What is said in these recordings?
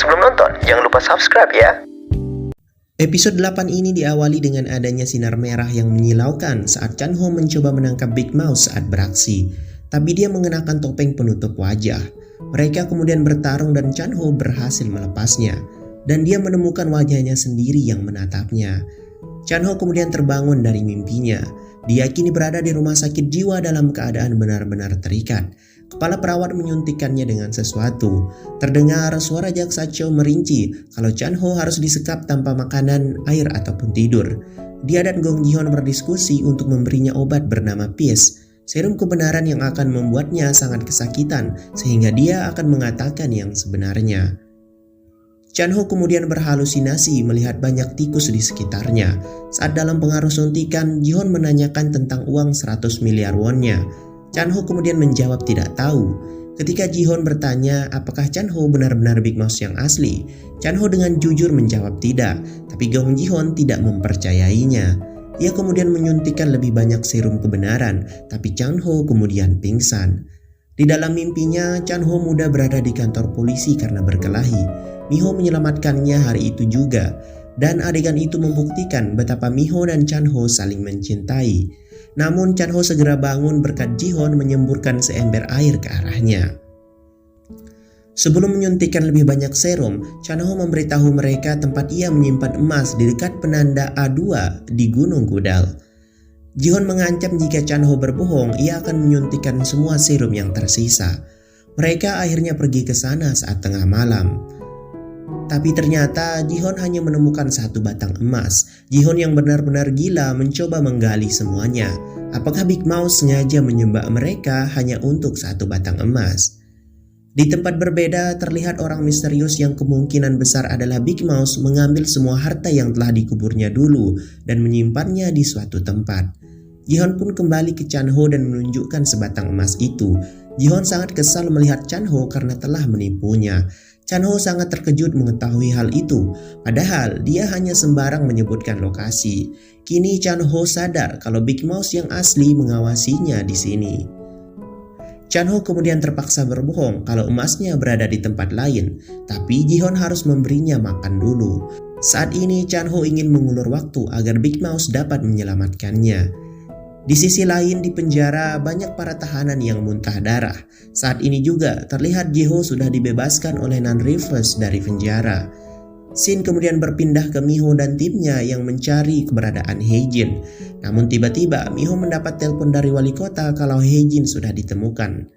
sebelum nonton, jangan lupa subscribe ya. Episode 8 ini diawali dengan adanya sinar merah yang menyilaukan saat Chan Ho mencoba menangkap Big Mouth saat beraksi. Tapi dia mengenakan topeng penutup wajah. Mereka kemudian bertarung dan Chan Ho berhasil melepasnya. Dan dia menemukan wajahnya sendiri yang menatapnya. Chan Ho kemudian terbangun dari mimpinya. Dia kini berada di rumah sakit jiwa dalam keadaan benar-benar terikat. Kepala perawat menyuntikkannya dengan sesuatu. Terdengar suara jaksa Cho merinci kalau Chan Ho harus disekap tanpa makanan, air ataupun tidur. Dia dan Gong Ji-hoon berdiskusi untuk memberinya obat bernama Peace, serum kebenaran yang akan membuatnya sangat kesakitan sehingga dia akan mengatakan yang sebenarnya. Chan Ho kemudian berhalusinasi melihat banyak tikus di sekitarnya. Saat dalam pengaruh suntikan, Ji-hoon menanyakan tentang uang 100 miliar won-nya. Chan Ho kemudian menjawab tidak tahu. Ketika Ji-hoon bertanya apakah Chan Ho benar-benar Big Mouth yang asli, Chan Ho dengan jujur menjawab tidak, tapi Gong Ji-hoon tidak mempercayainya. Ia kemudian menyuntikkan lebih banyak serum kebenaran, tapi Chan Ho kemudian pingsan. Di dalam mimpinya, Chan Ho muda berada di kantor polisi karena berkelahi. Miho menyelamatkannya hari itu juga, dan adegan itu membuktikan betapa Miho dan Chan Ho saling mencintai. Namun Chan Ho segera bangun berkat Ji-hoon menyemburkan seember air ke arahnya. Sebelum menyuntikkan lebih banyak serum, Chan Ho memberitahu mereka tempat ia menyimpan emas di dekat penanda A2 di Gunung Gudal. Ji-hoon mengancam jika Chan Ho berbohong, ia akan menyuntikkan semua serum yang tersisa. Mereka akhirnya pergi ke sana saat tengah malam. Tapi ternyata Ji-hoon hanya menemukan satu batang emas. Ji-hoon yang benar-benar gila mencoba menggali semuanya. Apakah Big Mouth sengaja menyembah mereka hanya untuk satu batang emas? Di tempat berbeda terlihat orang misterius yang kemungkinan besar adalah Big Mouth mengambil semua harta yang telah dikuburnya dulu dan menyimpannya di suatu tempat. Ji-hoon pun kembali ke Chan Ho dan menunjukkan sebatang emas itu. Ji-hoon sangat kesal melihat Chan Ho karena telah menipunya. Chan Ho sangat terkejut mengetahui hal itu, padahal dia hanya sembarang menyebutkan lokasi. Kini Chan Ho sadar kalau Big Mouth yang asli mengawasinya di sini. Chan Ho kemudian terpaksa berbohong kalau emasnya berada di tempat lain, tapi Ji-hoon harus memberinya makan dulu. Saat ini Chan Ho ingin mengulur waktu agar Big Mouth dapat menyelamatkannya. Di sisi lain di penjara banyak para tahanan yang muntah darah. Saat ini juga terlihat Ji-ho sudah dibebaskan oleh Nan Rivers dari penjara. Scene kemudian berpindah ke Miho dan timnya yang mencari keberadaan Hae-jin. Namun tiba-tiba Miho mendapat telepon dari wali kota kalau Hae-jin sudah ditemukan.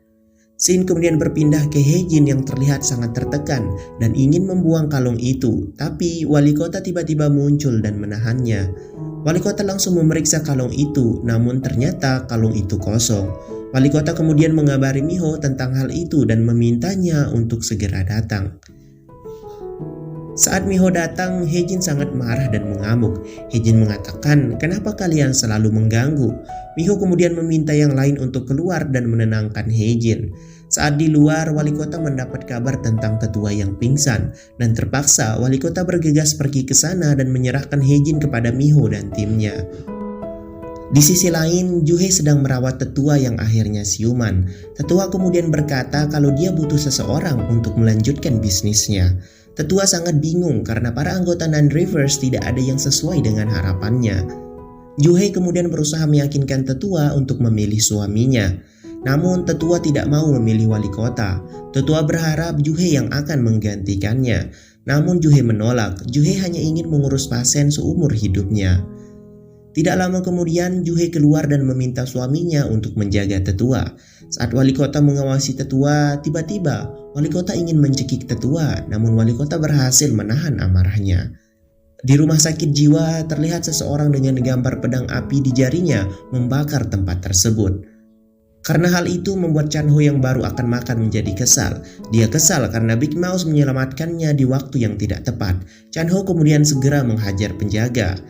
Scene kemudian berpindah ke Hae-jin yang terlihat sangat tertekan dan ingin membuang kalung itu, tapi wali kota tiba-tiba muncul dan menahannya. Wali kota langsung memeriksa kalung itu, namun ternyata kalung itu kosong. Wali kota kemudian mengabari Miho tentang hal itu dan memintanya untuk segera datang. Saat Miho datang, Hae-jin sangat marah dan mengamuk. Hae-jin mengatakan, "Kenapa kalian selalu mengganggu?" Miho kemudian meminta yang lain untuk keluar dan menenangkan Hae-jin. Saat di luar, wali kota mendapat kabar tentang tetua yang pingsan dan terpaksa wali kota bergegas pergi ke sana dan menyerahkan Hae-jin kepada Miho dan timnya. Di sisi lain, Ju-hye sedang merawat tetua yang akhirnya siuman. Tetua kemudian berkata kalau dia butuh seseorang untuk melanjutkan bisnisnya. Tetua sangat bingung karena para anggota Nan Rivers tidak ada yang sesuai dengan harapannya. Ju-hye kemudian berusaha meyakinkan tetua untuk memilih suaminya. Namun tetua tidak mau memilih wali kota. Tetua berharap Ju-hye yang akan menggantikannya. Namun Ju-hye menolak. Ju-hye hanya ingin mengurus pasien seumur hidupnya. Tidak lama kemudian Ju-hye keluar dan meminta suaminya untuk menjaga tetua. Saat wali kota mengawasi tetua, tiba-tiba wali kota ingin mencekik tetua, namun wali kota berhasil menahan amarahnya. Di rumah sakit jiwa terlihat seseorang dengan gambar pedang api di jarinya membakar tempat tersebut. Karena hal itu membuat Chan Ho yang baru akan makan menjadi kesal. Dia kesal karena Big Mouth menyelamatkannya di waktu yang tidak tepat. Chan Ho kemudian segera menghajar penjaga.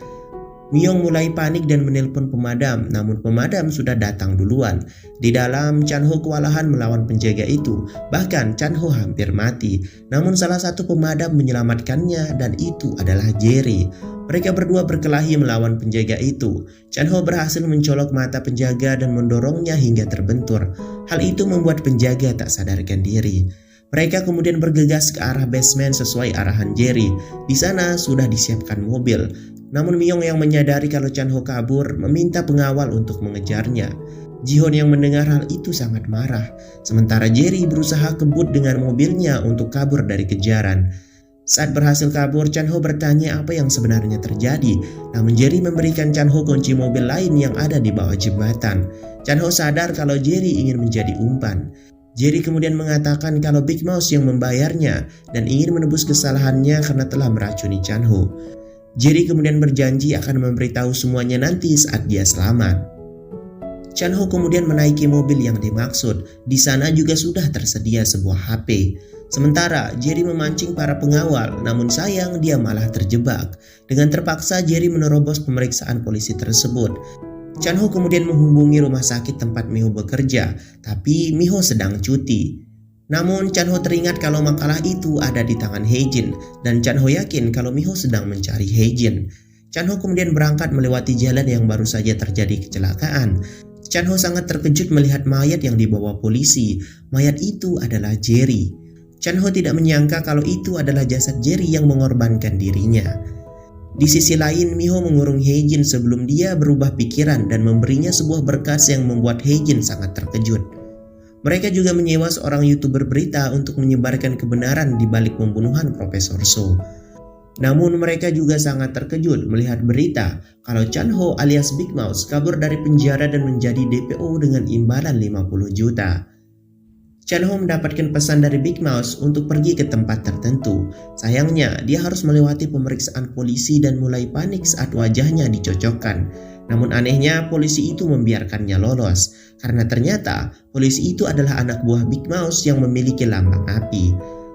Myung mulai panik dan menelpon pemadam, namun pemadam sudah datang duluan. Di dalam, Chan Ho kewalahan melawan penjaga itu, bahkan Chan Ho hampir mati. Namun salah satu pemadam menyelamatkannya dan itu adalah Jerry. Mereka berdua berkelahi melawan penjaga itu. Chan Ho berhasil mencolok mata penjaga dan mendorongnya hingga terbentur. Hal itu membuat penjaga tak sadarkan diri. Mereka kemudian bergegas ke arah basement sesuai arahan Jerry. Di sana sudah disiapkan mobil. Namun Myung yang menyadari kalau Chan-ho kabur meminta pengawal untuk mengejarnya. Ji-hoon yang mendengar hal itu sangat marah. Sementara Jerry berusaha kebut dengan mobilnya untuk kabur dari kejaran. Saat berhasil kabur, Chan-ho bertanya apa yang sebenarnya terjadi. Namun Jerry memberikan Chan-ho kunci mobil lain yang ada di bawah jembatan. Chan-ho sadar kalau Jerry ingin menjadi umpan. Jerry kemudian mengatakan kalau Big Mouse yang membayarnya dan ingin menebus kesalahannya karena telah meracuni Chan-ho. Jerry kemudian berjanji akan memberitahu semuanya nanti saat dia selamat. Chan-ho kemudian menaiki mobil yang dimaksud. Di sana juga sudah tersedia sebuah HP. Sementara Jerry memancing para pengawal, namun sayang dia malah terjebak. Dengan terpaksa Jerry menerobos pemeriksaan polisi tersebut. Chan-ho kemudian menghubungi rumah sakit tempat Miho bekerja, tapi Miho sedang cuti. Namun Chan-ho teringat kalau makalah itu ada di tangan Hae-jin, dan Chan-ho yakin kalau Miho sedang mencari Hae-jin. Chan-ho kemudian berangkat melewati jalan yang baru saja terjadi kecelakaan. Chan-ho sangat terkejut melihat mayat yang dibawa polisi. Mayat itu adalah Jerry. Chan-ho tidak menyangka kalau itu adalah jasad Jerry yang mengorbankan dirinya. Di sisi lain, Miho mengurung Hae-jin sebelum dia berubah pikiran dan memberinya sebuah berkas yang membuat Hae-jin sangat terkejut. Mereka juga menyewa seorang YouTuber berita untuk menyebarkan kebenaran di balik pembunuhan Profesor So. Namun mereka juga sangat terkejut melihat berita kalau Chan-ho alias Big Mouse kabur dari penjara dan menjadi DPO dengan imbalan 50 juta. Chan-ho mendapatkan pesan dari Big Mouse untuk pergi ke tempat tertentu. Sayangnya, dia harus melewati pemeriksaan polisi dan mulai panik saat wajahnya dicocokkan. Namun anehnya, polisi itu membiarkannya lolos. Karena ternyata, polisi itu adalah anak buah Big Mouse yang memiliki lambang api.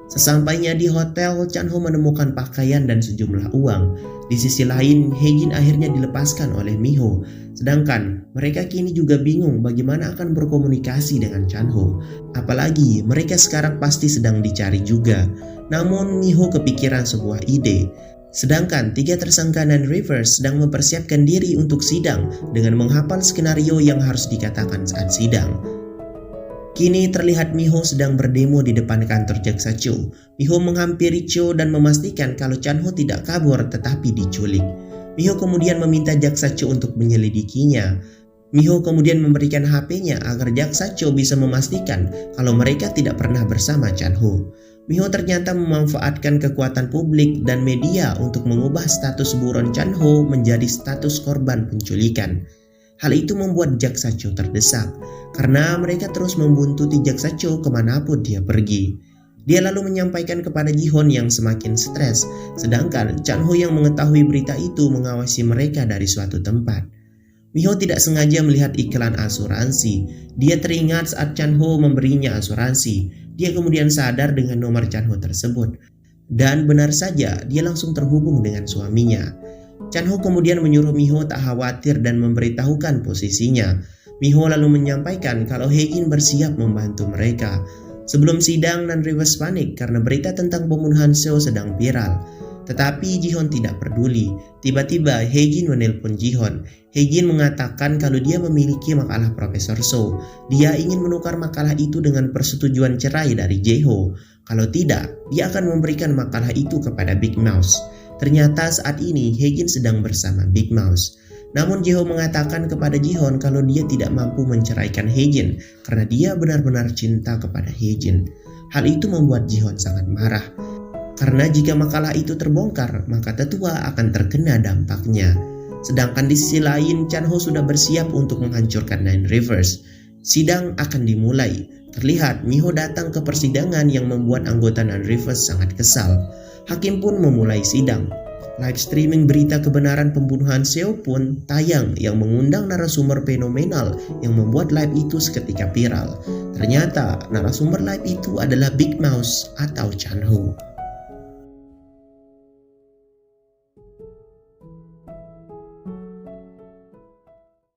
Sesampainya di hotel, Chan-ho menemukan pakaian dan sejumlah uang. Di sisi lain, Hae-jin akhirnya dilepaskan oleh Miho. Sedangkan mereka kini juga bingung bagaimana akan berkomunikasi dengan Chan-ho. Apalagi mereka sekarang pasti sedang dicari juga. Namun Miho kepikiran sebuah ide. Sedangkan 3 tersangka non-Rivers sedang mempersiapkan diri untuk sidang dengan menghafal skenario yang harus dikatakan saat sidang. Kini terlihat Miho sedang berdemo di depan kantor jaksa Cho. Miho menghampiri Cho dan memastikan kalau Chan-ho tidak kabur tetapi diculik. Miho kemudian meminta jaksa Cho untuk menyelidikinya. Miho kemudian memberikan HP-nya agar jaksa Cho bisa memastikan kalau mereka tidak pernah bersama Chan-ho. Miho ternyata memanfaatkan kekuatan publik dan media untuk mengubah status buron Chan-ho menjadi status korban penculikan. Hal itu membuat jaksa Cho terdesak, karena mereka terus membuntuti jaksa Cho kemanapun dia pergi. Dia lalu menyampaikan kepada Ji-hoon yang semakin stres, sedangkan Chan-ho yang mengetahui berita itu mengawasi mereka dari suatu tempat. Miho tidak sengaja melihat iklan asuransi. Dia teringat saat Chan-ho memberinya asuransi. Dia kemudian sadar dengan nomor Chan-ho tersebut. Dan benar saja, dia langsung terhubung dengan suaminya. Chan-ho kemudian menyuruh Miho tak khawatir dan memberitahukan posisinya. Miho lalu menyampaikan kalau Hae-jin bersiap membantu mereka. Sebelum sidang, non-Rivers panik karena berita tentang pembunuhan Seo sedang viral. Tetapi Ji-hoon tidak peduli. Tiba-tiba Hae-jin menelpon Ji-hoon. Hae-jin mengatakan kalau dia memiliki makalah Profesor So. Dia ingin menukar makalah itu dengan persetujuan cerai dari Jae-ho. Kalau tidak, dia akan memberikan makalah itu kepada Big Mouse. Ternyata saat ini Hae-jin sedang bersama Big Mouse. Namun Jae-ho mengatakan kepada Ji-hoon kalau dia tidak mampu menceraikan Hae-jin karena dia benar-benar cinta kepada Hae-jin. Hal itu membuat Ji-hoon sangat marah. Karena jika makalah itu terbongkar, maka tetua akan terkena dampaknya. Sedangkan di sisi lain, Chan-ho sudah bersiap untuk menghancurkan Nine Rivers. Sidang akan dimulai. Terlihat Miho datang ke persidangan yang membuat anggota Nine Rivers sangat kesal. Hakim pun memulai sidang. Live streaming berita kebenaran pembunuhan Seo pun tayang yang mengundang narasumber fenomenal yang membuat live itu seketika viral. Ternyata narasumber live itu adalah Big Mouse atau Chan-ho.